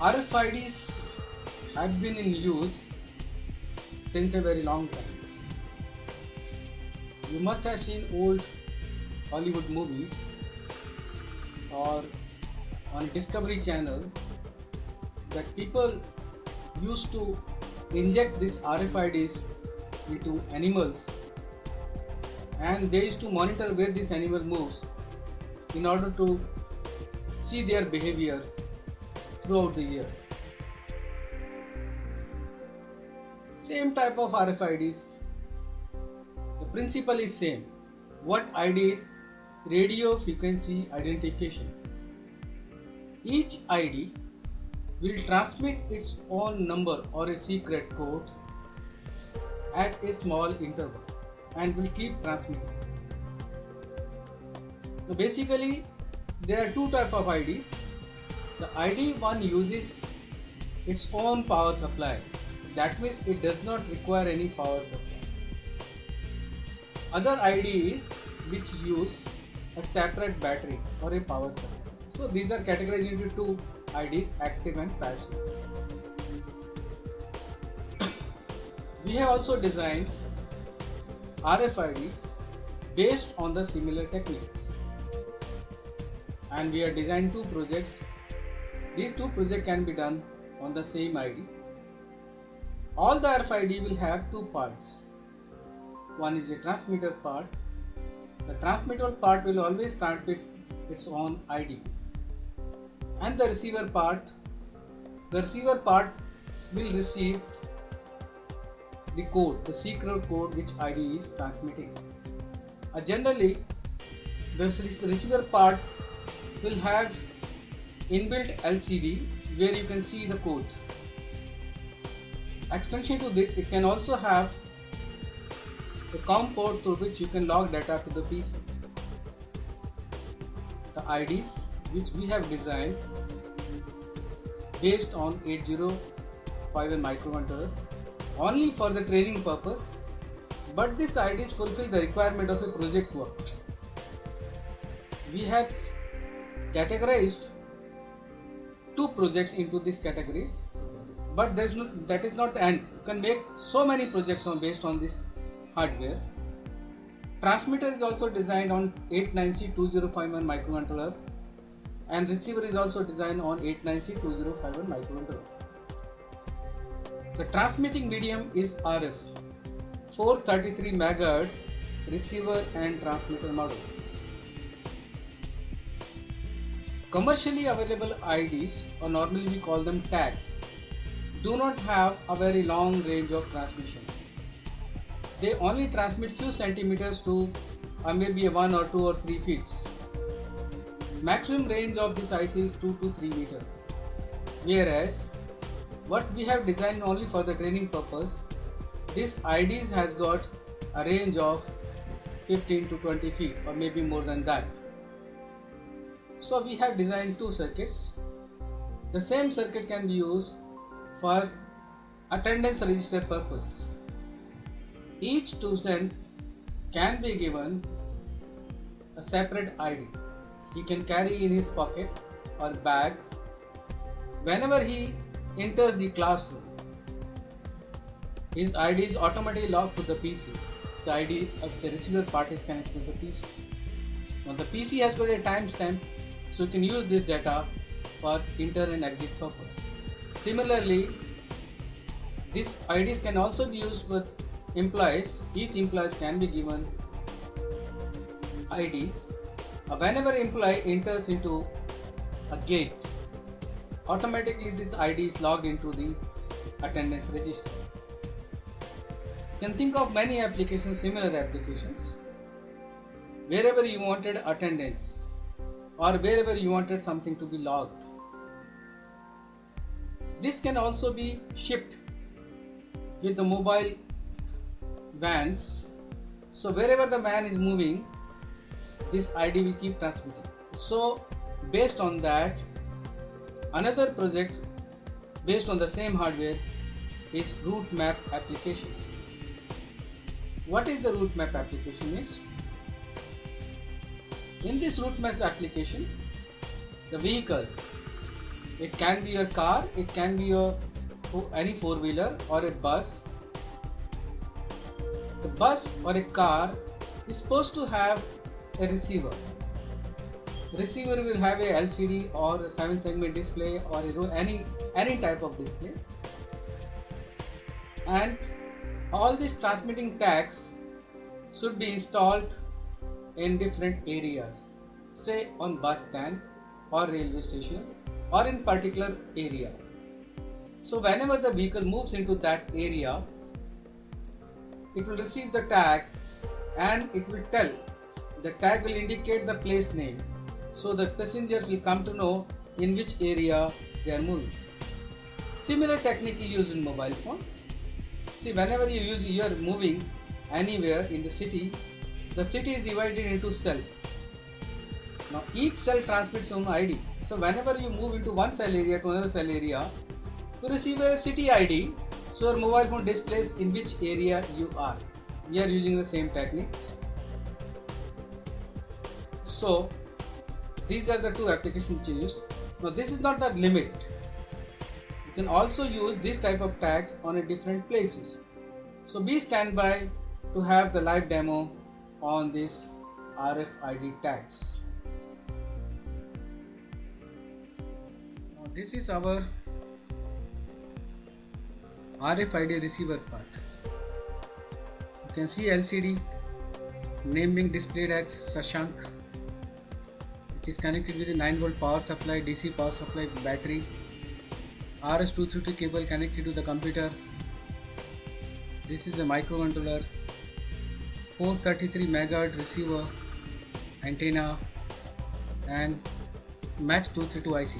RFIDs have been in use since a very long time. You must have seen old Hollywood movies or on Discovery Channel that people used to inject these RFIDs into animals, and they used to monitor where this animal moves in order to see their behavior throughout the year. Same type of RFIDs. The principle is same. What ID is? Radio frequency identification. Each ID will transmit its own number or a secret code at a small interval and will keep transmitting. So basically there are two types of IDs. The ID one uses its own power supply. That means it does not require any power supply. Other ID is which use a separate battery or a power supply. So these are categorized into two IDs, active and passive. We have also designed RFIDs based on the similar techniques, and we have designed two projects. These two projects can be done on the same ID. All the RFID will have two parts. One is the transmitter part. The transmitter part will always transmit its own ID. And the receiver part will receive the code, the secret code which ID is transmitting. Generally, the receiver part will have inbuilt LCD where you can see the code. Extension to this, it can also have a COM port through which you can log data to the PC. The IDs which we have designed based on 8051 microcontroller only for the training purpose, but these IDs fulfill the requirement of a project work. We have categorized two projects into these categories, but that is not the end. You can make so many projects based on this hardware. Transmitter is also designed on 8902051 microcontroller, and receiver is also designed on 8902051 microcontroller. The transmitting medium is RF, 433 MHz receiver and transmitter model. Commercially available IDs, or normally we call them tags, do not have a very long range of transmission. They only transmit few centimeters to maybe 1 or 2 or 3 feet. Maximum range of this IC is 2 to 3 meters. Whereas what we have designed only for the training purpose, this IDs has got a range of 15 to 20 feet or maybe more than that. So we have designed two circuits. The same circuit can be used for attendance register purpose. Each student can be given a separate ID. He can carry in his pocket or bag whenever he enters the classroom. His ID is automatically logged to the PC. The ID of the receiver part is connected to the PC. Now the PC has got a timestamp, so you can use this data for enter and exit purpose. Similarly, these IDs can also be used with employees. Each employee can be given IDs. Whenever employee enters into a gate, automatically this ID is logged into the attendance register. You can think of many applications, similar applications, wherever you wanted attendance or wherever you wanted something to be logged. This can also be shipped with the mobile vans. So wherever the van is moving, this ID will keep transmitting. So based on that, another project based on the same hardware is route map application. What is the route map application is? In this route map application, the vehicle It can be your car, it can be your any four-wheeler or a bus. The bus or a car is supposed to have a receiver. Receiver will have a LCD or a 7-segment display or any type of display, and all these transmitting tags should be installed in different areas, say on bus stand or railway stations or in particular area. So whenever the vehicle moves into that area, it will receive the tag and it will tell, the tag will indicate the place name, so the passengers will come to know in which area they are moving. Similar technique is used in mobile phone. See, whenever you are moving anywhere in the city is divided into cells. Now each cell transmits own ID. So whenever you move into one cell area to another cell area, you receive a city ID, so your mobile phone displays in which area you are. We are using the same techniques. So these are the two applications which you use. Now this is not the limit. You can also use this type of tags on a different places. So be standby to have the live demo on this RFID tags. Now this is our RFID receiver part. You can see LCD, name being displayed as Shashank. It is connected with a 9-volt power supply, DC power supply with battery, RS-232 cable connected to the computer. This is a microcontroller, 433 MHz receiver, antenna, and match 232 IC.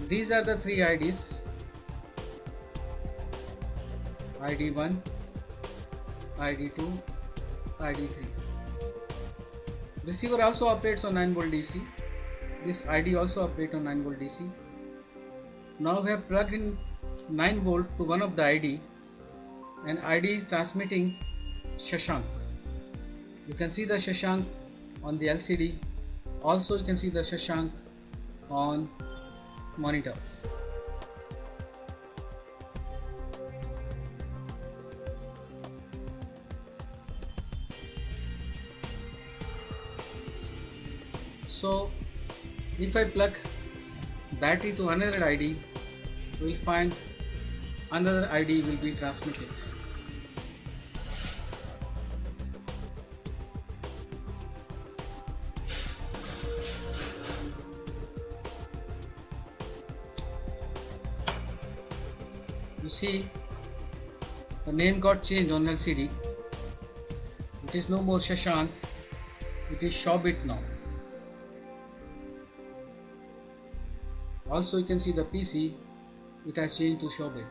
These are the three IDs: ID1, ID2, ID3. Receiver also operates on 9-volt DC. This ID also operates on 9-volt DC. Now we have plugged in 9-volt to one of the ID, and ID is transmitting Shashank. You can see the Shashank on the LCD. Also you can see the Shashank on monitor. So if I plug battery to another ID, we will find another ID will be transmitted. You see, the name got changed on LCD. It is no more Shashank, it is Shobit now. Also you can see the PC, it has changed to Shobit.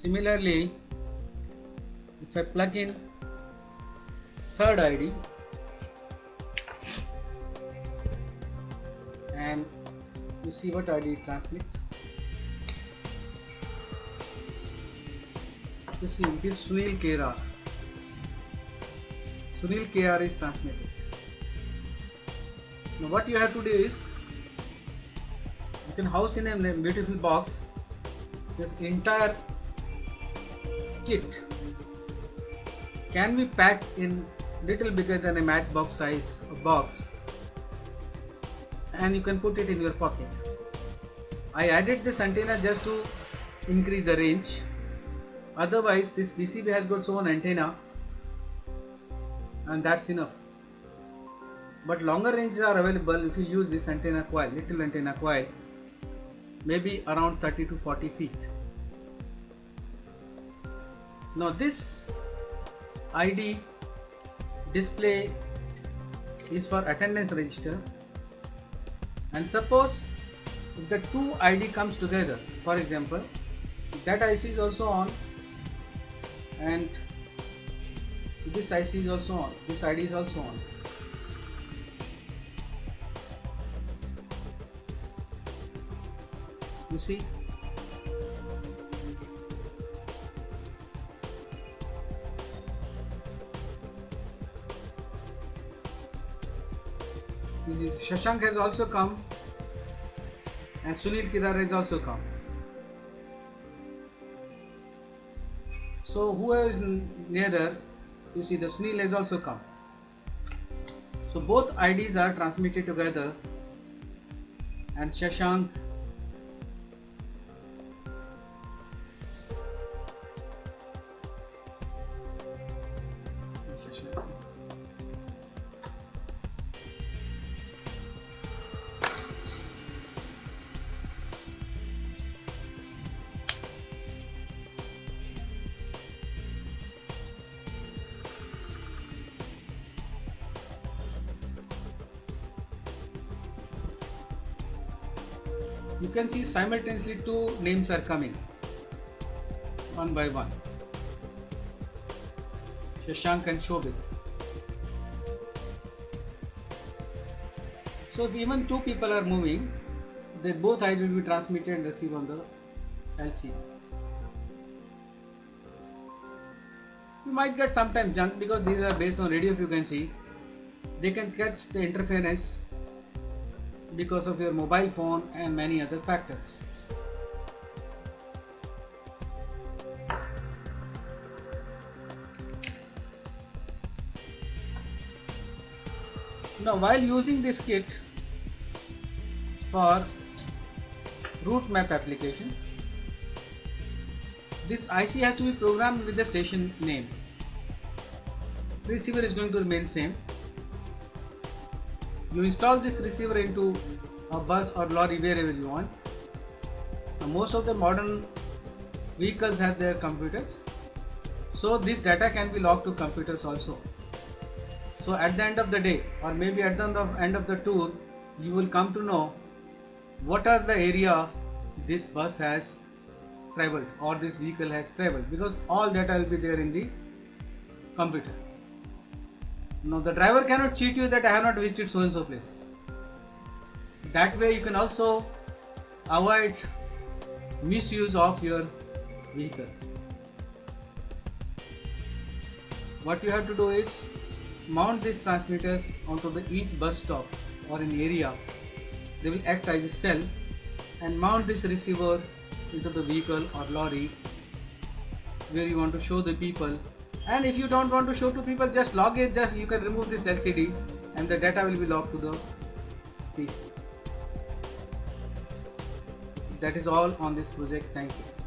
Similarly, if I plug in third ID and you see what ID it transmits. You see, it is Sunil KR. Sunil KR is transmitted. Now what you have to do is, you can house in a beautiful box this entire kit. Can be packed in little bigger than a matchbox size of box, and you can put it in your pocket. I added this antenna just to increase the range. Otherwise this PCB has got its own antenna and that's enough. But longer ranges are available if you use this antenna coil, little antenna coil, maybe around 30 to 40 feet. Now this ID display is for attendance register, and suppose if the two ID comes together, for example, if that IC is also on and this IC is also on, this ID is also on. You see, Shashank has also come and Sunil Kedar has also come. So who is nearer, you see the Sunil has also come. So both IDs are transmitted together and Shashank you can see simultaneously two names are coming one by one, Shashank and Shobit. So if even two people are moving, then both IDs will be transmitted and received on the LC. You might get sometimes junk because these are based on radio frequency. They can catch the interference because of your mobile phone and many other factors. Now while using this kit for route map application, this IC has to be programmed with the station name. Receiver is going to remain same. You install this receiver into a bus or lorry wherever you want. Now, most of the modern vehicles have their computers, so this data can be logged to computers also. So at the end of the day, or maybe at the end of the tour, you will come to know what are the areas this bus has traveled or this vehicle has traveled, because all data will be there in the computer. Now the driver cannot cheat you that I have not visited so and so place. That way you can also avoid misuse of your vehicle. What you have to do is mount these transmitters onto each bus stop or in area. They will act as a cell, and mount this receiver into the vehicle or lorry where you want to show the people. And if you don't want to show to people, just log it, just you can remove this LCD and the data will be logged to the PC. That is all on this project. Thank you.